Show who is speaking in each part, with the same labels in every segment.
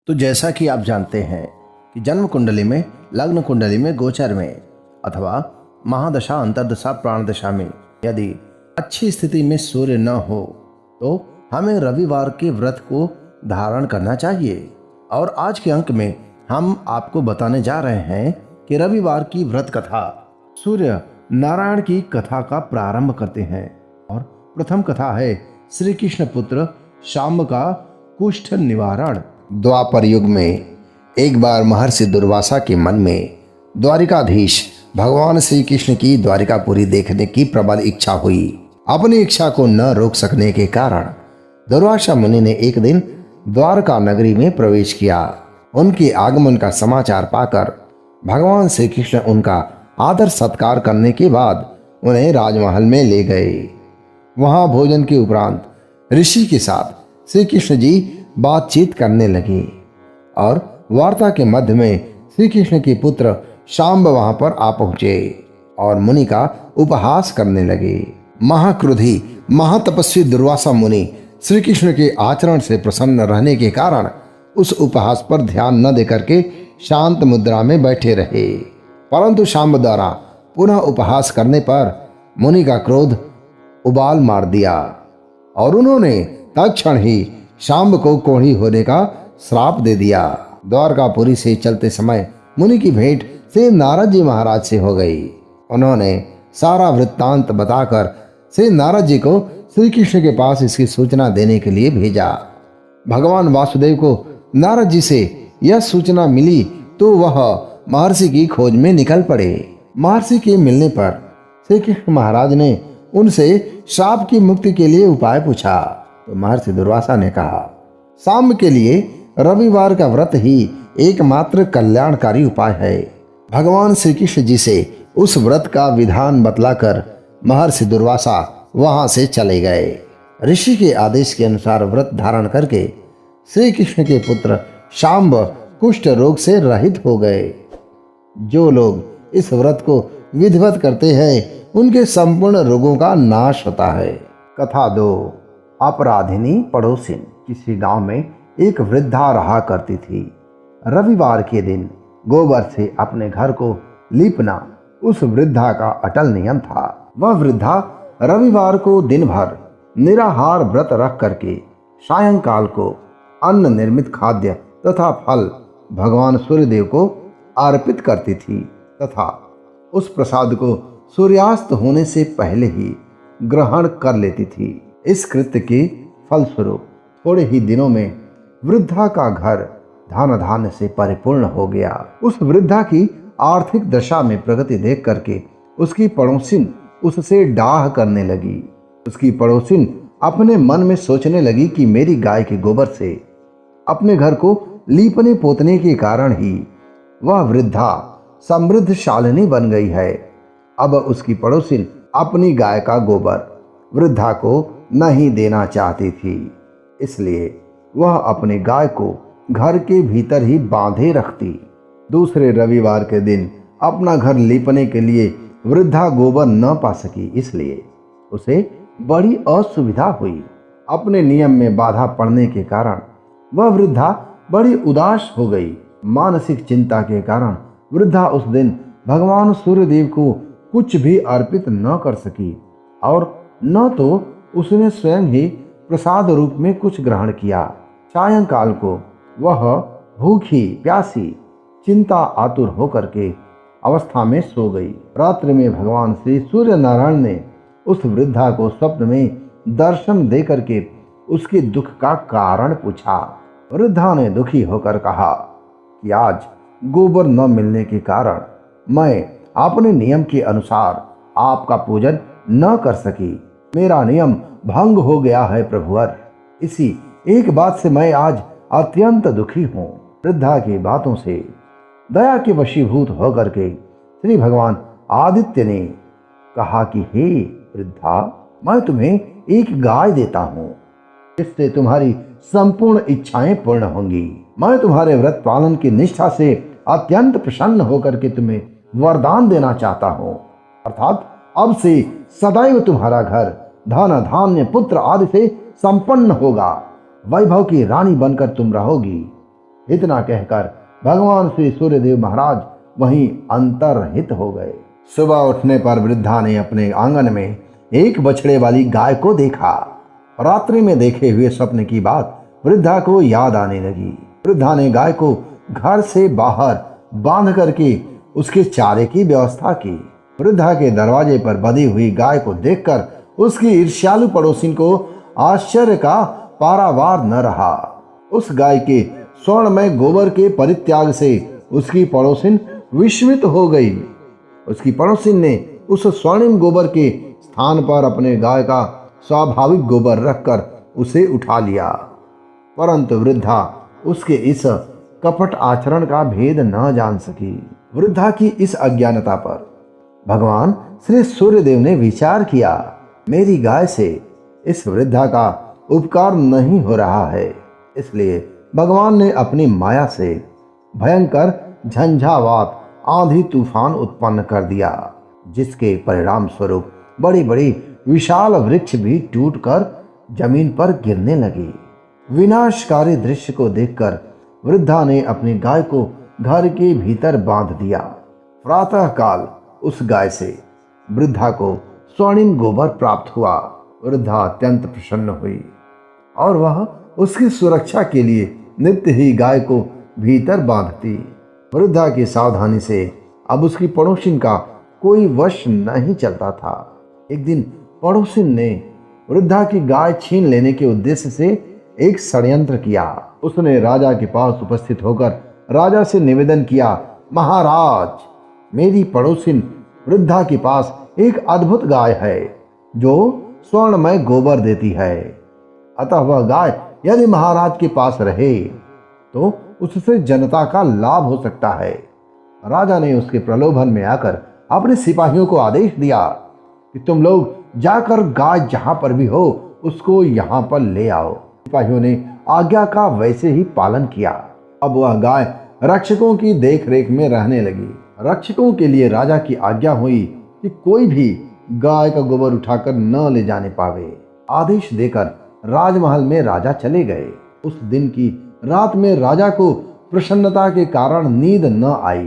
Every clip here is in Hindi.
Speaker 1: तो जैसा कि आप जानते हैं कि जन्म कुंडली में, लग्न कुंडली में, गोचर में अथवा महादशा, अंतर्दशा, प्राणदशा में यदि अच्छी स्थिति में सूर्य न हो तो हमें रविवार के व्रत को धारण करना चाहिए। और आज के अंक में हम आपको बताने जा रहे हैं कि रविवार की व्रत कथा, सूर्य नारायण की कथा का प्रारंभ करते हैं। और प्रथम कथा है श्री कृष्ण पुत्र शाम्ब का कुष्ठ निवारण। द्वापर युग में एक बार महर्षि दुर्वासा के मन में द्वारिकाधीश भगवान श्री कृष्ण की द्वारिकापुरी देखने की प्रबल इच्छा हुई। अपनी इच्छा को न रोक सकने के कारण दुर्वासा मुनि ने एक दिन द्वारका नगरी में प्रवेश किया। उनके आगमन का समाचार पाकर भगवान श्री कृष्ण उनका आदर सत्कार करने के बाद उन्हें राजमहल में ले गए। वहां भोजन के उपरांत ऋषि के साथ श्री कृष्ण जी बातचीत करने लगे और वार्ता के मध्य में श्री कृष्ण के पुत्र शाम्ब वहां पर आ पहुंचे और मुनि का उपहास करने लगे। महाक्रोधी महातपस्वी दुर्वासा मुनि श्री कृष्ण के आचरण से प्रसन्न रहने के कारण उस उपहास पर ध्यान न देकर के शांत मुद्रा में बैठे रहे। परंतु शाम्ब द्वारा पुनः उपहास करने पर मुनि का क्रोध उबाल मार दिया और उन्होंने तत्क्षण ही शाम्ब को कोढ़ी होने का श्राप दे दिया। द्वारकापुरी से चलते समय मुनि की भेंट श्री नारद जी महाराज से हो गई। उन्होंने सारा वृत्तांत बताकर श्री नारद जी को श्री कृष्ण के पास इसकी सूचना देने के लिए भेजा। भगवान वासुदेव को नारद जी से यह सूचना मिली तो वह महर्षि की खोज में निकल पड़े। महर्षि के मिलने पर श्री कृष्ण महाराज ने उनसे श्राप की मुक्ति के लिए उपाय पूछा तो महर्षि दुर्वासा ने कहा, शाम्ब के लिए रविवार का व्रत ही एकमात्र कल्याणकारी उपाय है। भगवान श्री कृष्ण जी से उस व्रत का विधान बतलाकर महर्षि दुर्वासा वहां से चले गए। ऋषि के आदेश के अनुसार व्रत धारण करके श्री कृष्ण के पुत्र शाम्ब कुष्ठ रोग से रहित हो गए। जो लोग इस व्रत को विधिवत करते हैं उनके संपूर्ण रोगों का नाश होता है। कथा 2। अपराधिनी पड़ोसिन। किसी गांव में एक वृद्धा रहा करती थी। रविवार के दिन गोबर से अपने घर को लीपना उस वृद्धा का अटल नियम था। वह वृद्धा रविवार को दिन भर निराहार व्रत रख करके सायंकाल को अन्न निर्मित खाद्य तथा फल भगवान सूर्यदेव को अर्पित करती थी तथा उस प्रसाद को सूर्यास्त होने से पहले ही ग्रहण कर लेती थी। इस कृत्य के फलस्वरूप थोड़े ही दिनों में वृद्धा का घर धन धान्य से परिपूर्ण हो गया। उस वृद्धा की आर्थिक दशा में प्रगति देख करके उसकी पड़ोसिन उससे डाह करने लगी। उसकी पड़ोसिन अपने मन में सोचने लगी कि मेरी गाय के गोबर से अपने घर को लीपने पोतने के कारण ही वह वृद्धा समृद्धशालिनी बन गई है। अब उसकी पड़ोसिन अपनी गाय का गोबर वृद्धा को नहीं देना चाहती थी, इसलिए वह अपनी गाय को घर के भीतर ही बांधे रखती। दूसरे रविवार के दिन अपना घर लीपने के लिए वृद्धा गोबर न पा सकी, इसलिए उसे बड़ी असुविधा हुई। अपने नियम में बाधा पड़ने के कारण वह वृद्धा बड़ी उदास हो गई। मानसिक चिंता के कारण वृद्धा उस दिन भगवान सूर्यदेव को कुछ भी अर्पित न कर सकी और न तो उसने स्वयं ही प्रसाद रूप में कुछ ग्रहण किया। सायंकाल को वह भूखी प्यासी चिंता आतुर होकर के अवस्था में सो गई। रात्रि में भगवान श्री सूर्य नारायण ने उस वृद्धा को स्वप्न में दर्शन दे करके उसके दुख का कारण पूछा। वृद्धा ने दुखी होकर कहा कि आज गोबर न मिलने के कारण मैं अपने नियम के अनुसार आपका पूजन न कर सकी। मेरा नियम भंग हो गया है प्रभुवर। इसी एक बात से मैं आज अत्यंत दुखी हूँ। वृद्धा की बातों से दया के वशीभूत होकर के श्री भगवान आदित्य ने कहा कि हे वृद्धा, मैं तुम्हें एक गाय देता हूँ, इससे तुम्हारी संपूर्ण इच्छाएं पूर्ण होंगी। मैं तुम्हारे व्रत पालन की निष्ठा से अत्यंत प्रसन्न होकर के तुम्हें वरदान देना चाहता हूँ, अर्थात अब से सदैव तुम्हारा घर धन धान्य पुत्र आदि से संपन्न होगा। वैभव की रानी बनकर तुम रहोगी। इतना कहकर भगवान श्री सूर्यदेव महाराज वहीं अंतर्हित हो गए। सुबह उठने पर वृद्धा ने अपने आंगन में एक बछड़े वाली गाय को देखा। रात्रि में देखे हुए स्वप्न की बात वृद्धा को याद आने लगी। वृद्धा ने गाय को घर से बाहर बांध करके उसके चारे की व्यवस्था की। वृद्धा के दरवाजे पर बंधी हुई गाय को देखकर उसकी ईर्ष्यालु पड़ोसिन को आश्चर्य का पारावार न रहा। उस गाय के स्वर्णमय गोबर के परित्याग से उसकी पड़ोसिन विस्मित हो गई। उसकी पड़ोसिन ने उस स्वर्णिम गोबर के स्थान पर अपने गाय का स्वाभाविक गोबर रखकर उसे उठा लिया, परंतु वृद्धा उसके इस कपट आचरण का भेद न जान सकी। वृद्धा की इस अज्ञानता पर भगवान श्री सूर्यदेव ने विचार किया, मेरी गाय से इस वृद्धा का उपकार नहीं हो रहा है। इसलिए भगवान ने अपनी माया से भयंकर झंझावात आंधी तूफान उत्पन्न कर दिया, जिसके परिणाम स्वरूप बड़ी बड़ी विशाल वृक्ष भी टूटकर जमीन पर गिरने लगी। विनाशकारी दृश्य को देखकर वृद्धा ने अपनी गाय को घर के भीतर बांध दिया। प्रातः काल उस गाय से वृद्धा को स्वर्णिम गोबर प्राप्त हुआ। वृद्धा अत्यंत प्रसन्न हुई और वह उसकी सुरक्षा के लिए नित्य ही गाय को भीतर बांधती। वृद्धा की सावधानी से अब उसकी पड़ोसिन का कोई वश नहीं चलता था। एक दिन पड़ोसिन ने वृद्धा की गाय छीन लेने के उद्देश्य से एक षड्यंत्र किया। उसने राजा के पास उपस्थित होकर राजा से निवेदन किया, महाराज, मेरी पड़ोसिन वृद्धा के पास एक अद्भुत गाय है जो स्वर्णमय गोबर देती है। अतः वह गाय यदि महाराज के पास रहे तो उससे जनता का लाभ हो सकता है। राजा ने उसके प्रलोभन में आकर अपने सिपाहियों को आदेश दिया कि तुम लोग जाकर गाय जहां पर भी हो उसको यहां पर ले आओ। सिपाहियों ने आज्ञा का वैसे ही पालन किया। अब वह गाय रक्षकों की देखरेख में रहने लगी। रक्षकों के लिए राजा की आज्ञा हुई कि कोई भी गाय का गोबर उठाकर न ले जाने पावे। आदेश देकर राजमहल में राजा चले गए। उस दिन की रात में राजा को प्रसन्नता के कारण नींद न आई।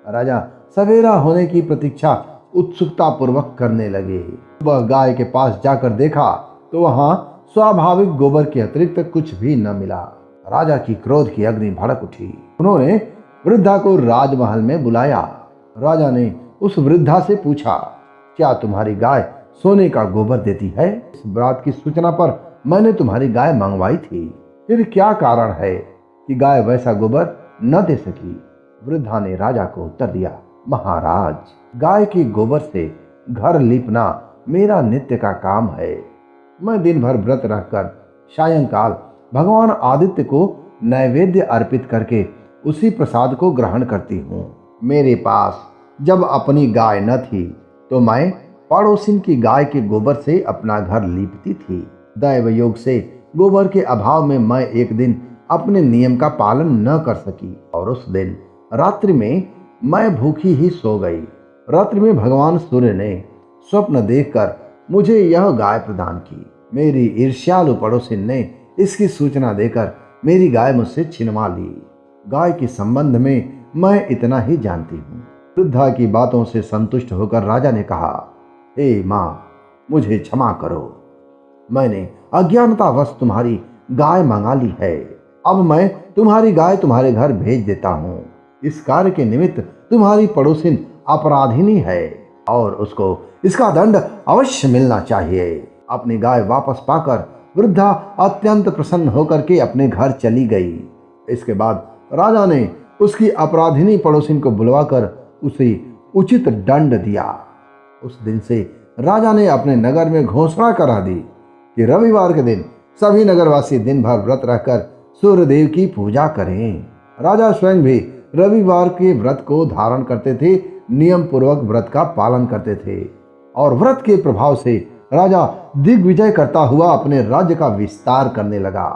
Speaker 1: राजा सवेरा होने की प्रतीक्षा उत्सुकता पूर्वक करने लगे। वह गाय के पास जाकर देखा तो वहां स्वाभाविक गोबर के अतिरिक्त कुछ भी न मिला। राजा की क्रोध की अग्नि भड़क उठी। उन्होंने वृद्धा को राजमहल में बुलाया। राजा ने उस वृद्धा से पूछा, क्या तुम्हारी गाय सोने का गोबर देती है? इस बात की सूचना पर मैंने तुम्हारी गाय मंगवाई थी, फिर क्या कारण है कि गाय वैसा गोबर न दे सकी? वृद्धा ने राजा को उत्तर दिया, महाराज, गाय के गोबर से घर लीपना मेरा नित्य का काम है। मैं दिन भर व्रत रहकर सायंकाल भगवान आदित्य को नैवेद्य अर्पित करके उसी प्रसाद को ग्रहण करती हूँ। मेरे पास जब अपनी गाय न थी तो मैं पड़ोसिन की गाय के गोबर से अपना घर लीपती थी। दैव योग से गोबर के अभाव में मैं एक दिन अपने नियम का पालन न कर सकी और उस दिन रात्रि में मैं भूखी ही सो गई। रात्रि में भगवान सूर्य ने स्वप्न देखकर मुझे यह गाय प्रदान की। मेरी ईर्ष्यालु पड़ोसिन ने इसकी सूचना देकर मेरी गाय मुझसे छिनवा ली। गाय के संबंध में मैं इतना ही जानती हूँ। वृद्धा की बातों से संतुष्ट होकर राजा ने कहा, हे माँ, मुझे क्षमा करो। मैंने अज्ञानतावश तुम्हारी गाय मंगा ली है। अब मैं तुम्हारी गाय तुम्हारे घर भेज देता हूँ। इस कार्य के निमित्त तुम्हारी पड़ोसिन अपराधिनी है और उसको इसका दंड अवश्य मिलना चाहिए। अपनी गाय वापस पाकर वृद्धा अत्यंत प्रसन्न होकर के अपने घर चली गई। इसके बाद राजा ने उसकी अपराधिनी पड़ोसिन को बुलवाकर उसे उचित दंड दिया। उस दिन से राजा ने अपने नगर में घोषणा करा दी कि रविवार के दिन सभी नगरवासी दिन भर व्रत रहकर सूर्यदेव की पूजा करें। राजा स्वयं भी रविवार के व्रत को धारण करते थे, नियम पूर्वक व्रत का पालन करते थे और व्रत के प्रभाव से राजा दिग्विजय करता हुआ अपने राज्य का विस्तार करने लगा।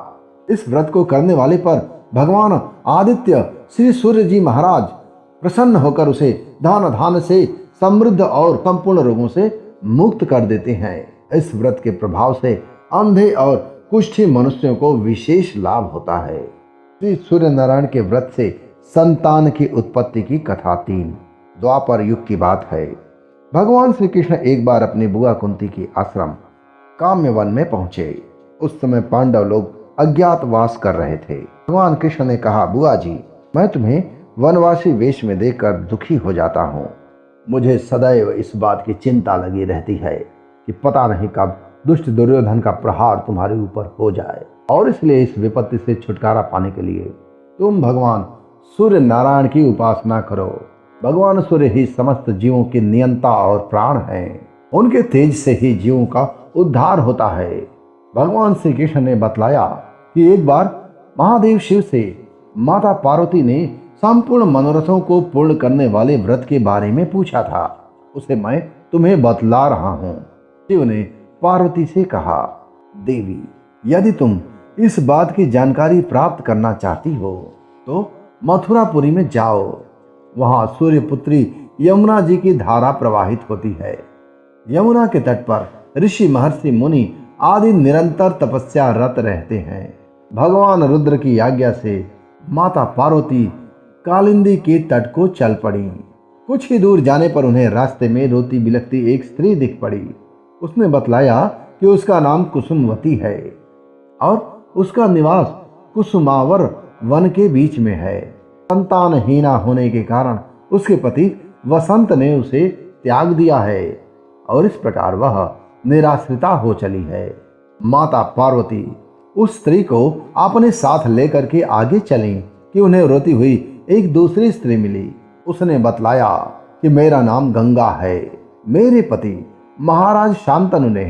Speaker 1: इस व्रत को करने वाले पर भगवान आदित्य श्री सूर्य जी महाराज प्रसन्न होकर उसे धन धान से समृद्ध और संपूर्ण रोगों से मुक्त कर देते हैं। इस व्रत के प्रभाव से अंधे और कुष्ठी मनुष्यों को विशेष लाभ होता है। श्री सूर्य नारायण के व्रत से संतान की उत्पत्ति की कथा 3। द्वापर युग की बात है। भगवान श्री कृष्ण एक बार अपनी बुआ कुंती की आश्रम काम्य वन में पहुंचे। उस समय पांडव लोग अज्ञातवास कर रहे थे। भगवान कृष्ण ने कहा, बुआ जी, मैं तुम्हें वनवासी वेश में देखकर दुखी हो जाता हूँ। मुझे सदैव इस बात की चिंता लगी रहती है कि पता नहीं कब दुष्ट दुर्योधन का प्रहार तुम्हारे ऊपर हो जाए, और इसलिए इस विपत्ति से छुटकारा पाने के लिए तुम भगवान सूर्य नारायण की उपासना करो। भगवान सूर्य ही समस्त जीवों के नियंता और प्राण हैं। उनके तेज से ही जीवों का उद्धार होता है। भगवान श्री कृष्ण ने बतलाया कि एक बार महादेव शिव से माता पार्वती ने संपूर्ण मनोरथों को पूर्ण करने वाले व्रत के बारे में पूछा था। उसे मैं तुम्हें बतला रहा हूँ। शिव ने पार्वती से कहा, देवी, यदि तुम इस बात की जानकारी प्राप्त करना चाहती हो तो मथुरापुरी में जाओ। वहां सूर्यपुत्री यमुना जी की धारा प्रवाहित होती है। यमुना के तट पर ऋषि, महर्षि, मुनि आदि निरंतर तपस्या रत रहते हैं। भगवान रुद्र की आज्ञा से माता पार्वती कालिंदी के तट को चल पड़ी। कुछ ही दूर जाने पर उन्हें रास्ते में रोती बिलखती एक स्त्री दिख पड़ी। उसने बतलाया कि उसका नाम कुसुमवती है और उसका निवास कुसुमावर वन के बीच में है। संतानहीना होने के कारण उसके पति वसंत ने उसे त्याग दिया है और इस प्रकार वह निराश्रिता हो चली है। माता पार्वती उस स्त्री को अपने साथ लेकर के आगे चली कि उन्हें रोती हुई एक दूसरी स्त्री मिली। उसने बतलाया कि मेरा नाम गंगा है। मेरे पति महाराज शांतनु ने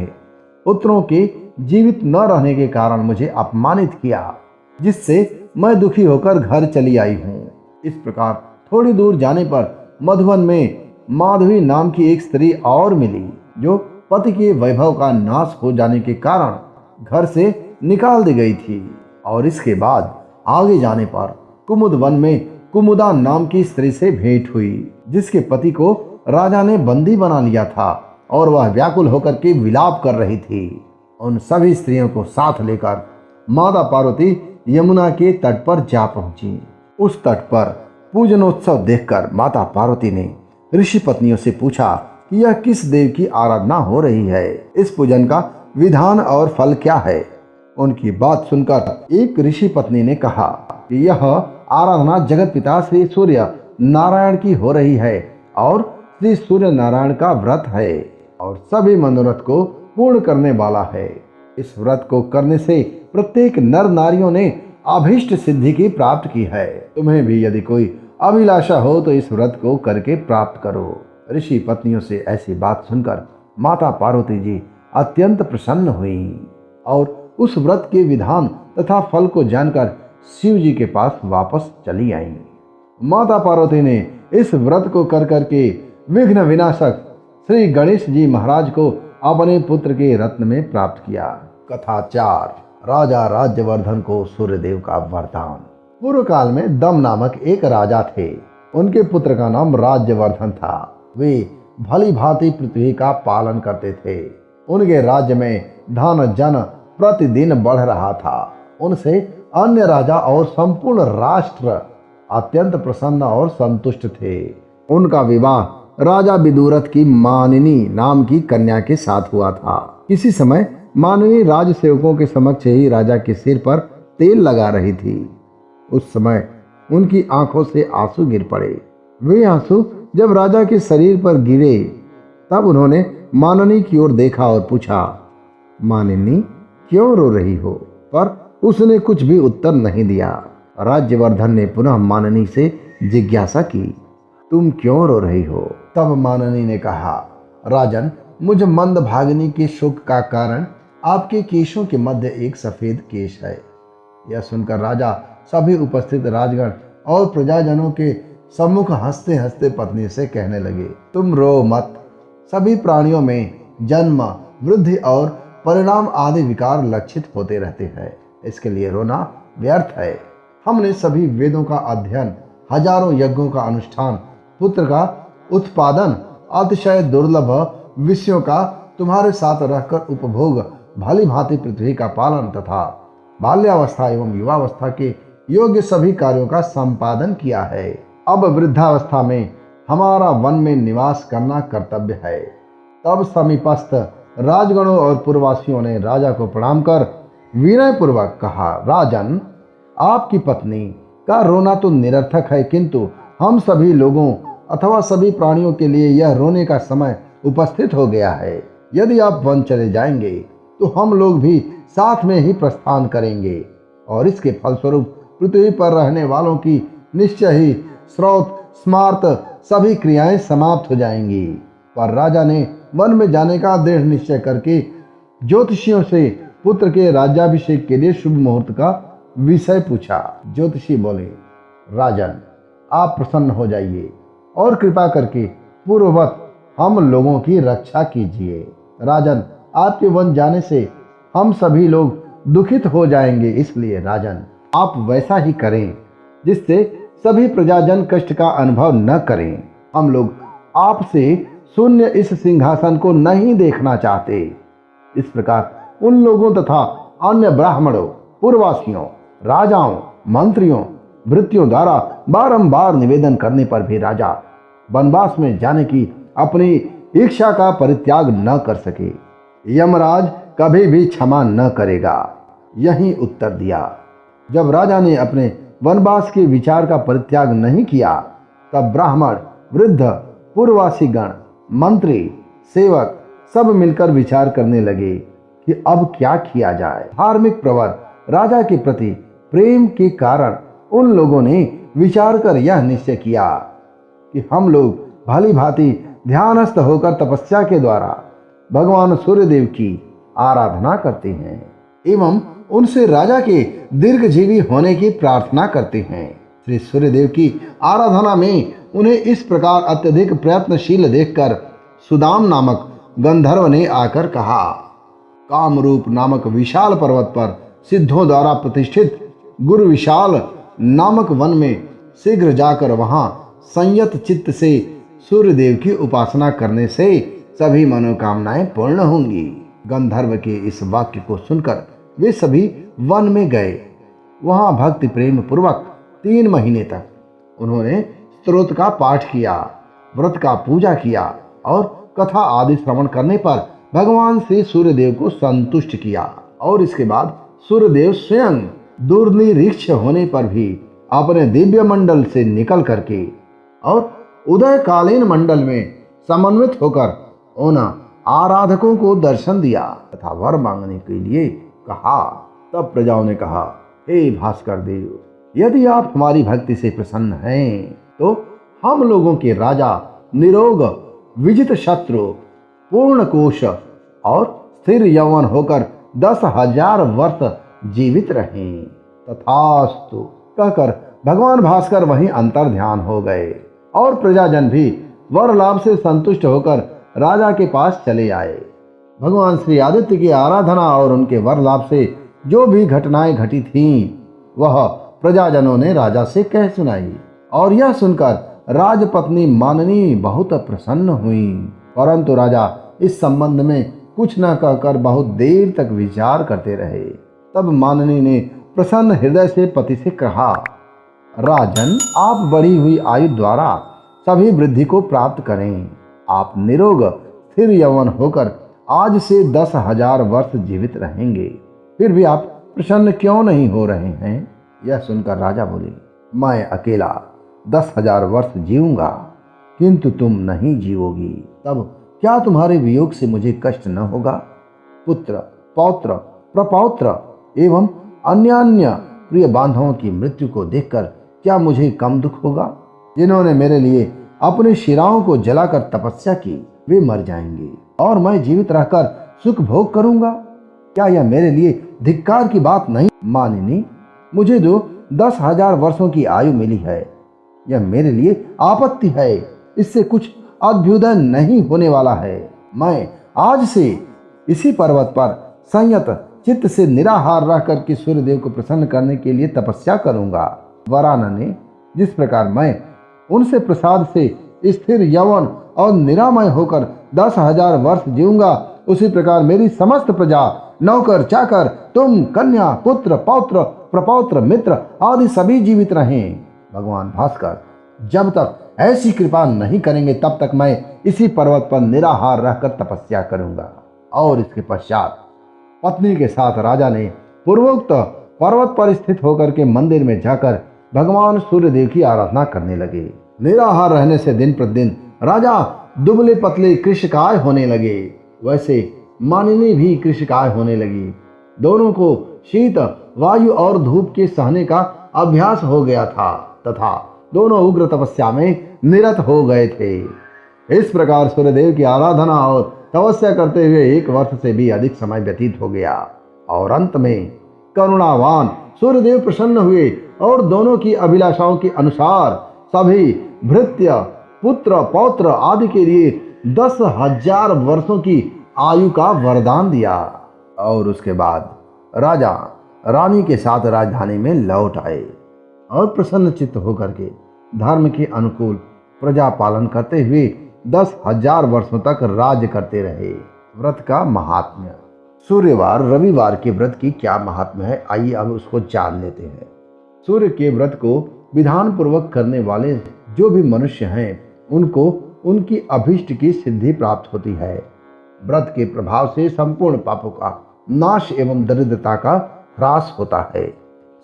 Speaker 1: पुत्रों के जीवित न रहने के कारण मुझे अपमानित किया, जिससे मैं दुखी होकर घर चली आई हूँ। इस प्रकार थोड़ी दूर जाने पर मधुवन में माधवी नाम की एक स्त्री और मिली, जो पति के वैभव का नाश हो जाने के कारण घर से निकाल दी गई थी। और इसके बाद आगे जाने पर कुमुद वन में कुमुदा नाम की स्त्री से भेंट हुई, जिसके पति को राजा ने बंदी बना लिया था और वह व्याकुल होकर के विलाप कर रही थी। उन सभी स्त्रियों को साथ लेकर माता पार्वती यमुना के तट पर जा पहुंची। उस तट पर पूजनोत्सव देखकर माता पार्वती ने ऋषि पत्नियों से पूछा कि यह किस देव की आराधना हो रही है, इस पूजन का विधान और फल क्या है। उनकी बात सुनकर एक ऋषि पत्नी ने कहा कि यह आराधना जगत पिता श्री सूर्य नारायण की हो रही है और श्री सूर्य नारायण का व्रत है और सभी मनोरथ को पूर्ण करने वाला है। इस व्रत को करने से प्रत्येक नर नारियों ने अभीष्ट सिद्धि की प्राप्त की है। तुम्हें भी यदि कोई अभिलाषा हो तो इस व्रत को करके प्राप्त करो। ऋषि पत्नियों से ऐसी बात सुनकर माता पार्वती जी अत्यंत प्रसन्न हुई और उस व्रत के विधान तथा फल को जानकर शिव जी के पास वापस चली आई। माता पार्वती ने इस व्रत को कर करके विघ्न विनाशक श्री गणेश जी महाराज को अपने पुत्र के रत्न में प्राप्त किया। कथा 4। राजा राज्यवर्धन को सूर्यदेव का वरदान। पूर्व काल में दम नामक एक राजा थे। उनके पुत्र का नाम राज्यवर्धन था। वे भली भांति पृथ्वी का पालन करते थे। उनके राज्य में धन जन प्रतिदिन बढ़ रहा था। उनसे अन्य राजा और संपूर्ण राष्ट्र अत्यंत प्रसन्न और संतुष्ट थे। उनका विवाह राजा विदुरथ की मानिनी नाम की कन्या के साथ हुआ था। किसी समय मानिनी राज सेवकों के समक्ष ही राजा के सिर पर तेल लगा रही थी। उस समय उनकी आंखों से आंसू गिर पड़े। वे आंसू जब राजा के शरीर पर गिरे तब उन्होंने मानिनी की ओर देखा और पूछा, मानिनी क्यों रो रही हो? पर उसने कुछ भी उत्तर नहीं दिया। राज्यवर्धन ने पुनः मानिनी से जिज्ञासा की, तुम क्यों रो रही हो? तब मानिनी ने कहा, राजन, मुझ मंद भागिनी के शोक का कारण आपके केशों के मध्य एक सफेद केश है। यह सुनकर राजा सभी उपस्थित राजगण और प्रजाजनों के सम्मुख हंसते हंसते पत्नी से कहने लगे, तुम रो मत। सभी प्राणियों में जन्म, वृद्धि और परिणाम आदि विकार लक्षित होते रहते हैं। इसके लिए रोना व्यर्थ है। हमने सभी वेदों का अध्ययन, हजारों यज्ञों का अनुष्ठान, पुत्र का उत्पादन, अतिशय दुर्लभ विषयों का तुम्हारे साथ रहकर उपभोग, भली भांति पृथ्वी का पालन तथा बाल्यावस्था एवं युवावस्था के योग्य सभी कार्यों का संपादन किया है। अब वृद्धावस्था में हमारा वन में निवास करना कर्तव्य है। तब समीपस्थ राजगणों और पुरवासियों ने राजा को प्रणाम कर विनय पूर्वक कहा, राजन, आपकी पत्नी का रोना तो निरर्थक है, किंतु हम सभी लोगों अथवा सभी प्राणियों के लिए यह रोने का समय उपस्थित हो गया है। यदि आप वन चले जाएंगे तो हम लोग भी साथ में ही प्रस्थान करेंगे और इसके फलस्वरूप पृथ्वी पर रहने वालों की निश्चय ही स्रोत स्मार्त सभी क्रियाएं समाप्त हो जाएंगी। पर राजा ने वन में जाने का दृढ़ निश्चय करके ज्योतिषियों से पुत्र के राज्याभिषेक के लिए शुभ मुहूर्त का विषय पूछा। ज्योतिषी बोले, राजन, आप प्रसन्न हो जाइए और कृपा करके पूर्ववत हम लोगों की रक्षा कीजिए। राजन, आपके वन जाने से हम सभी लोग दुखित हो जाएंगे, इसलिए राजन आप वैसा ही करें जिससे सभी प्रजाजन कष्ट का अनुभव न करें। हम लोग आपसे शून्य इस सिंहासन को नहीं देखना चाहते। इस प्रकार उन लोगों तथा अन्य ब्राह्मणों, पूर्ववासियों, राजाओं, मंत्रियों, भृत्यों द्वारा बारंबार निवेदन करने पर भी राजा वनवास में जाने की अपनी इच्छा का परित्याग न कर सके। यमराज कभी भी क्षमा न करेगा, यही उत्तर दिया। जब राजा ने अपने वनवास के विचार का परित्याग नहीं किया, तब ब्राह्मण, वृद्ध, पूर्ववासी गण, मंत्री, सेवक सब मिलकर विचार करने लगे कि अब क्या किया जाए। धार्मिक प्रवर राजा के प्रति प्रेम के कारण उन लोगों ने विचार कर यह निश्चय किया कि हम लोग भली भांति ध्यानस्थ होकर तपस्या के द्वारा भगवान सूर्यदेव की आराधना करते हैं एवं उनसे राजा के दीर्घजीवी होने की प्रार्थना करते हैं। श्री सूर्यदेव की आराधना में उन्हें इस प्रकार अत्यधिक प्रयत्नशील देखकर सुदाम नामक गंधर्व ने आकर कहा, कामरूप नामक विशाल पर्वत पर सिद्धों द्वारा प्रतिष्ठित गुरु विशाल नामक वन में शीघ्र जाकर वहां संयत चित्त से सूर्यदेव की उपासना करने से सभी मनोकामनाएं पूर्ण होंगी। गंधर्व के इस वाक्य को सुनकर वे सभी वन में गए। वहां भक्ति प्रेम पूर्वक 3 महीने तक उन्होंने स्तोत्र का पाठ किया, व्रत का पूजा किया और कथा आदि श्रवण करने पर भगवान श्री सूर्यदेव को संतुष्ट किया। और इसके बाद सूर्यदेव स्वयं दुर्निरीक्ष होने पर भी अपने दिव्य मंडल से निकल करके और उदयकालीन मंडल में समन्वित होकर उन आराधकों को दर्शन दिया तथा वर मांगने के लिए कहा। तब प्रजाओं ने कहा, हे भास्कर देव, यदि आप हमारी भक्ति से प्रसन्न हैं तो हम लोगों के राजा निरोग, विजित शत्रु, पूर्ण कोश और स्थिर यौवन होकर 10,000 वर्ष जीवित रहें। तथास्तु कहकर भगवान भास्कर वहीं अंतर ध्यान हो गए और प्रजाजन भी वर लाभ से संतुष्ट होकर राजा के पास चले आए। भगवान श्री आदित्य की आराधना और उनके वर लाभ से जो भी घटनाएं घटी थीं, वह प्रजाजनों ने राजा से कह सुनाई और यह सुनकर राजपत्नी माननी बहुत प्रसन्न हुई। परंतु राजा इस संबंध में कुछ न कहकर बहुत देर तक विचार करते रहे। तब माननी ने प्रसन्न हृदय से पति से कहा, राजन, आप बढ़ी हुई आयु द्वारा सभी वृद्धि को प्राप्त करें। आप निरोग स्थिर यौवन होकर आज से 10,000 वर्ष जीवित रहेंगे, फिर भी आप प्रसन्न क्यों नहीं हो रहे हैं? यह सुनकर राजा बोले, मैं अकेला 10,000 वर्ष जीऊंगा, किंतु तुम नहीं जीवोगी। तब क्या तुम्हारे वियोग से मुझे कष्ट न होगा? पुत्र, पौत्र, प्रपौत्र एवं अन्य प्रिय बांधवों की मृत्यु को देखकर क्या मुझे कम दुख होगा? जिन्होंने मेरे लिए अपने शिराओं को जलाकर तपस्या की, वे मर जाएंगे और मैं जीवित रहकर सुख भोग करूंगा। क्या यह मेरे लिए धिक्कार की बात नहीं? मानिनी, मुझे जो 10,000 वर्षों की आयु मिली है, यह मेरे लिए आपत्ति है। इससे कुछ अभ्युदय नहीं होने वाला है। मैं आज से इसी पर्वत पर संयत चित्त से निराहार रह करके सूर्यदेव को प्रसन्न करने के लिए तपस्या करूंगा। वराना ने जिस प्रकार मैं उनसे प्रसाद से स्थिर यौवन और निरामय होकर 10,000 वर्ष जीऊंगा, उसी प्रकार मेरी समस्त प्रजा नौकर चाकर, तुम, कन्या, पुत्र, पौत्र, प्रपौत्र, मित्र आदि सभी जीवित रहें। भगवान भास्कर जब तक ऐसी कृपा नहीं करेंगे तब तक मैं इसी पर्वत पर निराहार रहकर तपस्या करूंगा। और इसके पश्चात पत्नी के साथ राजा ने पूर्वोक्त पर्वत पर स्थित होकर के मंदिर में जाकर भगवान सूर्यदेव की आराधना करने लगे। निराहार रहने से दिन प्रतिदिन राजा दुबले पतले कृषकाय होने लगे। वैसे मानिनी भी कृषकाय होने लगी। दोनों को शीत, वायु और धूप के सहने का अभ्यास हो गया था तथा दोनों उग्र तपस्या में निरत हो गए थे। इस प्रकार सूर्यदेव की आराधना और तपस्या करते हुए 1 वर्ष से भी अधिक समय व्यतीत हो गया और अंत में करुणावान सूर्यदेव प्रसन्न हुए और दोनों की अभिलाषाओं के अनुसार सभी भृत्य, पुत्र, पौत्र आदि के लिए 10,000 वर्षों की आयु का वरदान दिया। और उसके बाद राजा रानी के साथ राजधानी में लौट आए और प्रसन्न चित्त होकर के धर्म के अनुकूल प्रजा पालन करते हुए 10,000 वर्षों तक राज्य करते रहे। व्रत का महात्म्य। सूर्यवार रविवार के व्रत की क्या महात्म्य है, आइए अब उसको जान लेते हैं। सूर्य के व्रत को विधान पूर्वक करने वाले जो भी मनुष्य हैं उनको उनकी अभीष्ट की सिद्धि प्राप्त होती है। व्रत के प्रभाव से संपूर्ण पापों का नाश एवं दरिद्रता का ह्रास होता है।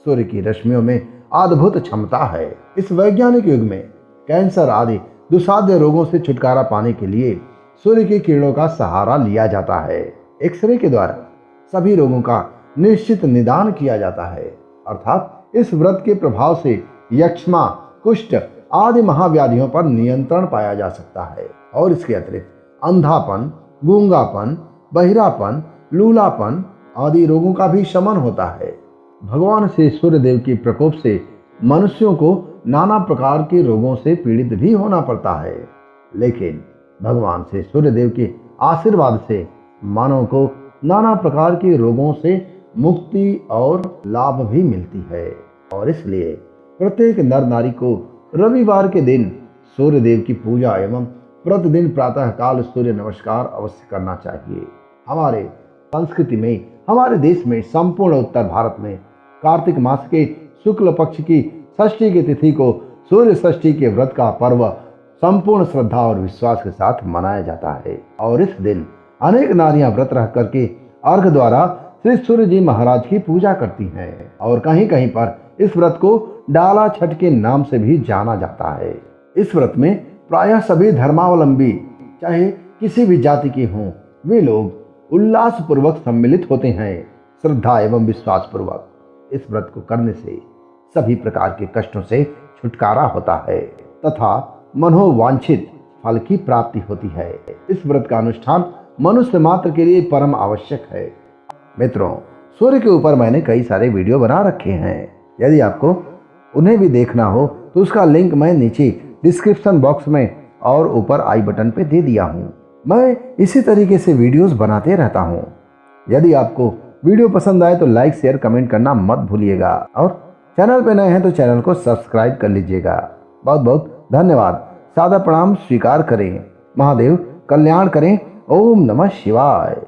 Speaker 1: सूर्य की रश्मियों में अद्भुत क्षमता है। इस वैज्ञानिक युग में कैंसर आदि दुस्साध्य रोगों से छुटकारा पाने के लिए सूर्य की किरणों का सहारा लिया जाता है। एक्सरे के द्वारा सभी रोगों का निश्चित निदान किया जाता है। अर्थात इस व्रत के प्रभाव से यक्ष्मा, कुष्ठ आदि महाव्याधियों पर नियंत्रण पाया जा सकता है। और इसके अतिरिक्त अंधापन, गूंगापन, बहिरापन, लूलापन आदि रोगों का भी शमन होता है। भगवान से सूर्यदेव के प्रकोप से मनुष्यों को नाना प्रकार के रोगों से पीड़ित भी होना पड़ता है, लेकिन भगवान से सूर्यदेव के आशीर्वाद से मानव को नाना प्रकार के रोगों से मुक्ति और लाभ भी मिलती है। और इसलिए प्रत्येक नर नारी को रविवार के दिन सूर्यदेव की पूजा एवं प्रतिदिन प्रातः काल सूर्य नमस्कार अवश्य करना चाहिए। हमारे संस्कृति में, हमारे देश में, संपूर्ण उत्तर भारत में कार्तिक मास के शुक्ल पक्ष की षष्ठी की तिथि को सूर्य षष्ठी के व्रत का पर्व संपूर्ण श्रद्धा और विश्वास के साथ मनाया जाता है। और इस दिन अनेक नारियां व्रत रह करके अर्घ द्वारा श्री सूर्य जी महाराज की पूजा करती हैं। और कहीं कहीं पर इस व्रत को डाला छठ के नाम से भी जाना जाता है। इस व्रत में प्रायः सभी धर्मावलंबी, चाहे किसी भी जाति के हों, वे लोग उल्लास पूर्वक सम्मिलित होते हैं। श्रद्धा एवं विश्वास पूर्वक इस व्रत को करने से सभी प्रकार के कष्टों से छुटकारा होता है तथा मनोवांछित फल की प्राप्ति होती है। इस व्रत का अनुष्ठान मनुष्य मात्र के लिए परम आवश्यक है। मित्रों, सूर्य के ऊपर मैंने कई सारे वीडियो बना रखे हैं। यदि आपको उन्हें भी देखना हो तो उसका लिंक मैं नीचे डिस्क्रिप्शन बॉक्स में और ऊपर आई बटन पे दे दिया हूँ। मैं इसी तरीके से वीडियोस बनाते रहता हूँ। यदि आपको वीडियो पसंद आए तो लाइक, शेयर, कमेंट करना मत भूलिएगा और चैनल पे नए हैं तो चैनल को सब्सक्राइब कर लीजिएगा। बहुत बहुत धन्यवाद। सादर प्रणाम स्वीकार करें। महादेव कल्याण करें। ओम नमः शिवाय।